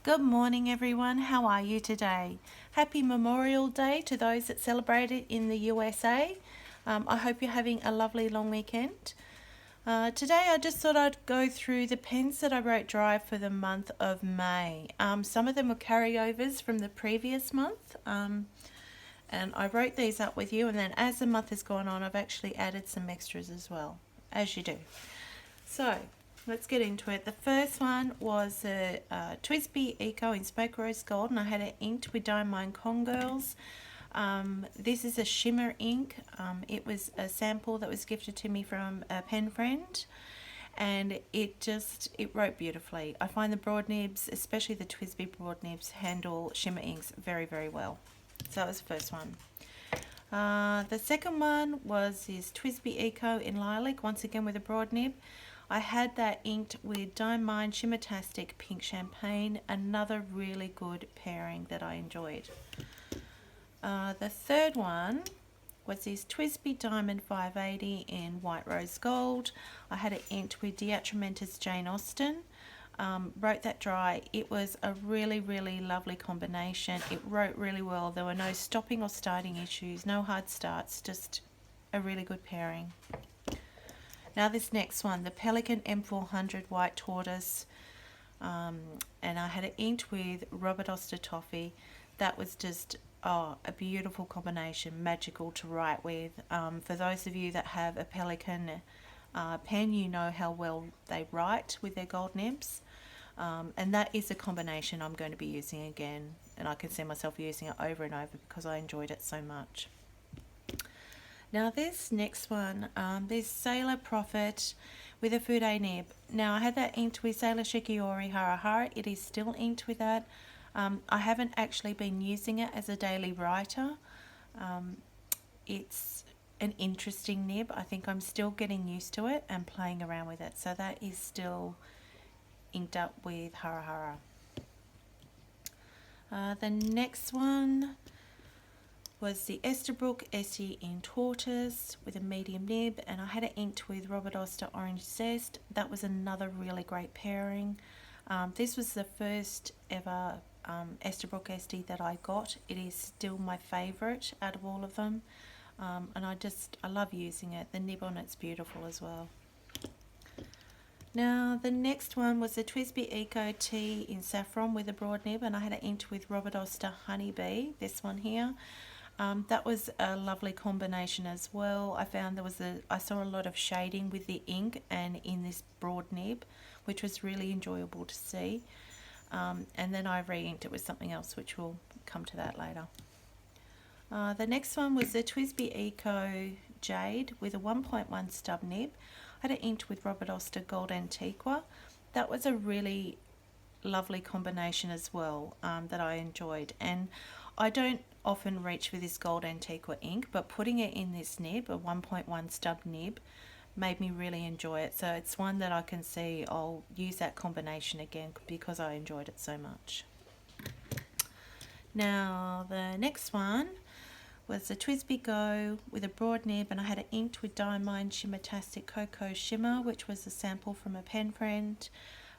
Good morning, everyone. How are you today? Happy Memorial Day to those that celebrate it in the USA. I hope you're having a lovely long weekend. Today, I just thought I'd go through the pens that I wrote dry for the month of May. Some of them were carryovers from the previous month, and I wrote these up with you. And then as the month has gone on, I've actually added some extras as well, as you do. So, let's get into it. The first one was the TWSBI Eco in Smoke Rose Gold, and I had it inked with Diamond Congirls. This is a shimmer ink. It was a sample that was gifted to me from a pen friend, and it wrote beautifully. I find the broad nibs, especially the TWSBI broad nibs, handle shimmer inks very, very well. So that was the first one. The second one was this TWSBI Eco in Lilac, once again with a broad nib. I had that inked with Diamond Shimmertastic Pink Champagne, another really good pairing that I enjoyed. The third one was this TWSBI Diamond 580 in White Rose Gold. I had it inked with Diatramentis Jayne Austen. Wrote that dry. It was a really, really lovely combination. It wrote really well. There were no stopping or starting issues, no hard starts, just a really good pairing. Now this next one, the Pelikan M400 White Tortoise, and I had it inked with Robert Oster Toffee. That was just a beautiful combination, magical to write with. For those of you that have a Pelikan pen, you know how well they write with their gold nibs. And that is a combination I'm going to be using again, and I can see myself using it over and over because I enjoyed it so much. Now this next one, this Sailor Prophet with a Fude nib. Now I had that inked with Sailor Shikiori Hara Hara. It is still inked with that. I haven't actually been using it as a daily writer. It's an interesting nib. I think I'm still getting used to it and playing around with it. So that is still inked up with Hara Hara. The next one was the Esterbrook Essie in Tortoise with a medium nib, and I had it inked with Robert Oster Orange Zest. That was another really great pairing. This was the first ever Esterbrook Essie that I got. It is still my favourite out of all of them, and I love using it. The nib on it's beautiful as well. Now the next one was the TWSBI Eco Tea in Saffron with a broad nib, and I had it inked with Robert Oster Honeybee, this one here. That was a lovely combination as well. I found I saw a lot of shading with the ink and in this broad nib, which was really enjoyable to see. And then I re-inked it with something else, which we'll come to that later. The next one was the TWSBI Eco Jade with a 1.1 stub nib. I had it inked with Robert Oster Gold Antiqua. That was a really lovely combination as well, that I enjoyed. And I don't often reach for this Gold Antiqua ink, but putting it in this nib, a 1.1 stub nib, made me really enjoy it. So it's one that I can see I'll use that combination again because I enjoyed it so much. Now the next one was the TWSBI Go with a broad nib, and I had it inked with Diamond Shimmertastic Cocoa Shimmer, which was a sample from a pen friend.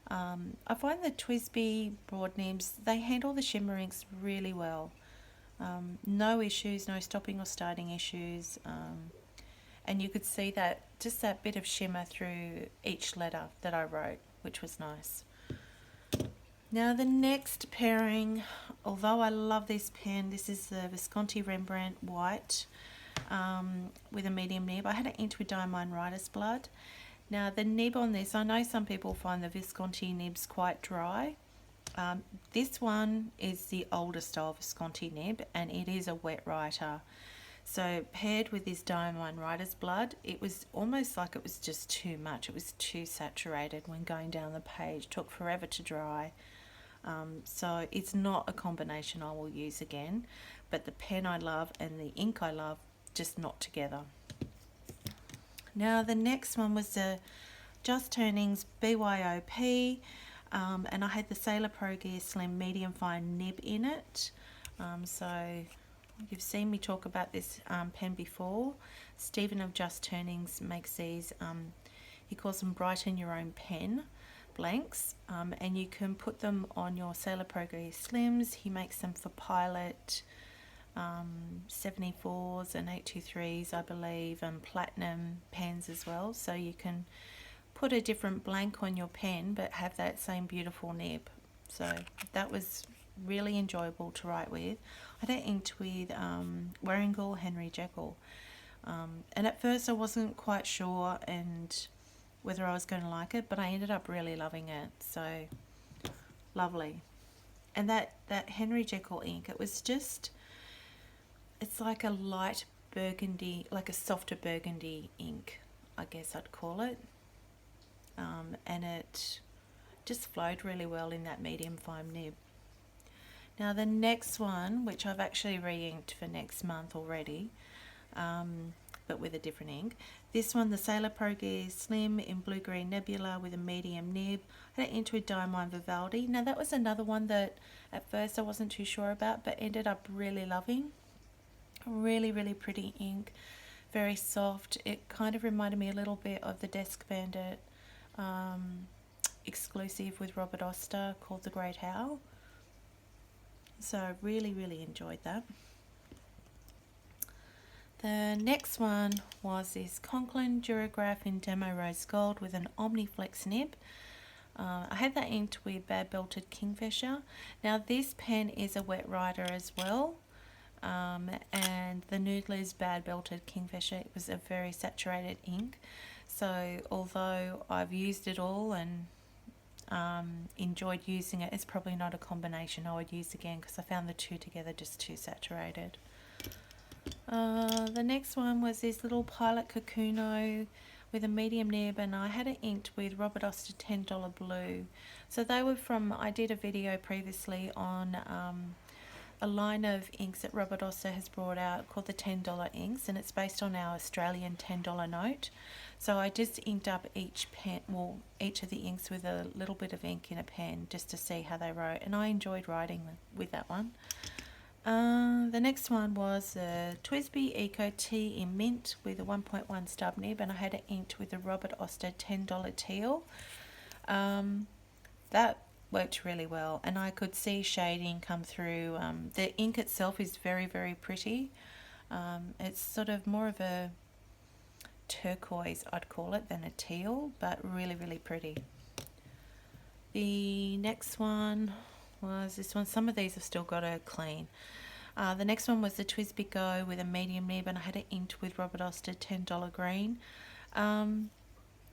I find the TWSBI broad nibs, they handle the shimmer inks really well. No issues, no stopping or starting issues, and you could see that just that bit of shimmer through each letter that I wrote, which was nice. Now the next pairing, although I love this pen, this is the Visconti Rembrandt White with a medium nib. I had it inked with Diamond Writer's Blood. Now the nib on this, I know some people find the Visconti nibs quite dry. This one is the older style Visconti nib, and it is a wet writer. So paired with this Diamond Writer's Blood, it was almost like it was just too much. It was too saturated when going down the page. It took forever to dry. So it's not a combination I will use again, but the pen I love and the ink I love, just not together. Now the next one was the Just Turnings BYOP, and I had the Sailor Pro Gear Slim Medium Fine nib in it. So you've seen me talk about this pen before. Stephen of Just Turnings makes these, he calls them Brighten Your Own Pen. blanks, and you can put them on your Sailor Progress Slims. He makes them for Pilot 74s and 823s, I believe, and Platinum pens as well. So you can put a different blank on your pen but have that same beautiful nib. So that was really enjoyable to write with. I had inked with Warringal Henry Jekyll, and at first I wasn't quite sure and whether I was going to like it, but I ended up really loving it. So lovely. And that Henry Jekyll ink, it was just, it's like a light burgundy, like a softer burgundy ink, I guess I'd call it. And it just flowed really well in that medium fine nib. Now the next one, which I've actually re-inked for next month already, but with a different ink. This one, the Sailor Progress Slim in Blue Green Nebula with a medium nib. I had it into a Diamond Vivaldi. Now that was another one that at first I wasn't too sure about, but ended up really loving. Really, really pretty ink, very soft. It kind of reminded me a little bit of the Desk Bandit exclusive with Robert Oster called The Great Howl. So I really, really enjoyed that. The next one was this Conklin Durograph in Demo Rose Gold with an Omniflex nib. I had that inked with Bad Belted Kingfisher. Now this pen is a wet writer as well, and the Noodler's Bad Belted Kingfisher, it was a very saturated ink. So although I've used it all and enjoyed using it, it's probably not a combination I would use again because I found the two together just too saturated. The next one was this little Pilot Kakuno with a medium nib, and I had it inked with Robert Oster $10 Blue. So they were from, I did a video previously on a line of inks that Robert Oster has brought out called the $10 inks, and it's based on our Australian $10 note. So I just inked up each pen, well, each of the inks with a little bit of ink in a pen just to see how they wrote, and I enjoyed writing with that one. The next one was the TWSBI Eco T in Mint with a 1.1 stub nib, and I had it inked with the Robert Oster $10 Teal. That worked really well, and I could see shading come through. The ink itself is very, very pretty. It's sort of more of a turquoise, I'd call it, than a teal, but really, really pretty. The next one was this one. Some of these I've still got to clean. The next one was the TWSBI Go with a medium nib, and I had it inked with Robert Oster $10 Green.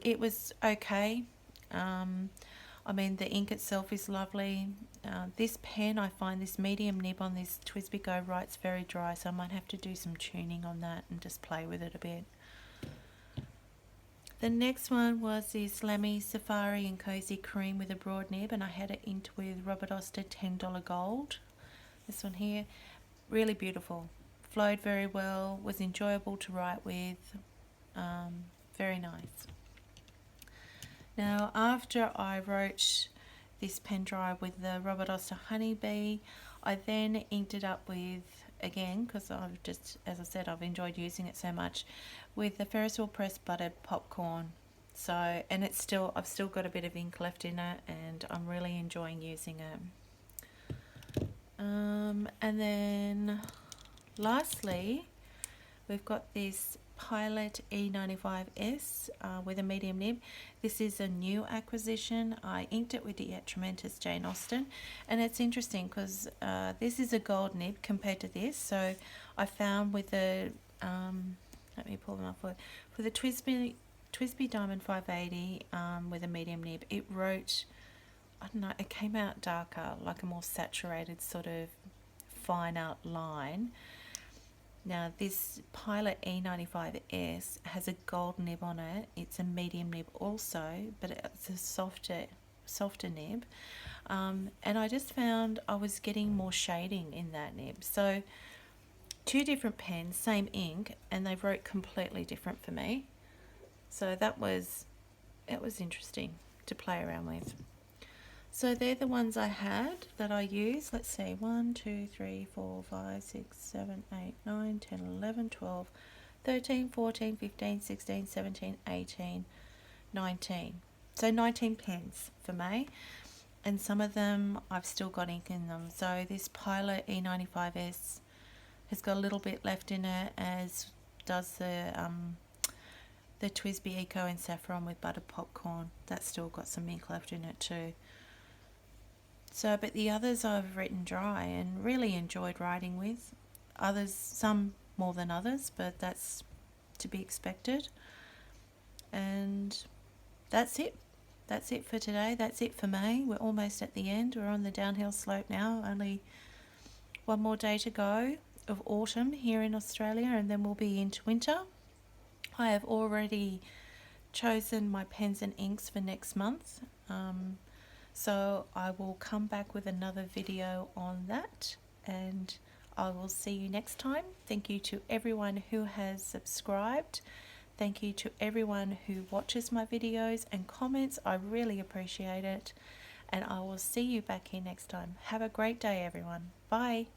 It was okay. I mean, the ink itself is lovely. This pen, I find this medium nib on this TWSBI Go writes very dry, so I might have to do some tuning on that and just play with it a bit. The next one was this Lamy Safari and Cozy Cream with a broad nib, and I had it inked with Robert Oster $10 Gold. This one here, really beautiful. Flowed very well, was enjoyable to write with, very nice. Now after I wrote this pen dry with the Robert Oster Honeybee, I then inked it up with, again, because I've just, as I said, I've enjoyed using it so much, with the Ferris Wheel Press Buttered Popcorn. So, and it's still, I've still got a bit of ink left in it, and I'm really enjoying using it. And then lastly, we've got this Pilot E95S with a medium nib. This is a new acquisition. I inked it with the Detrimentus Jane Austen, and it's interesting because this is a gold nib compared to this. So I found with the let me pull them up for the TWSBI Diamond 580 with a medium nib, it wrote, I don't know, it came out darker, like a more saturated sort of finer line. Now this Pilot E95S has a gold nib on it. It's a medium nib also, but it's a softer nib. And I just found I was getting more shading in that nib. So two different pens, same ink, and they wrote completely different for me. So it was interesting to play around with. So they're the ones I had that I use. Let's see, 1, 2, 3, 4, 5, 6, 7, 8, 9, 10, 11, 12, 13, 14, 15, 16, 17, 18, 19. So 19 pens for May, and some of them I've still got ink in them. So this Pilot E95S has got a little bit left in it, as does the TWSBI Eco and Saffron with buttered popcorn. That's still got some ink left in it too. So, but the others I've written dry and really enjoyed writing with. Others, some more than others, but that's to be expected. And that's it. That's it for today. That's it for May. We're almost at the end. We're on the downhill slope now. Only one more day to go of autumn here in Australia, and then we'll be into winter. I have already chosen my pens and inks for next month. So I will come back with another video on that, and I will see you next time. Thank you to everyone who has subscribed. Thank you to everyone who watches my videos and comments. I really appreciate it. And I will see you back here next time. Have a great day, everyone. Bye.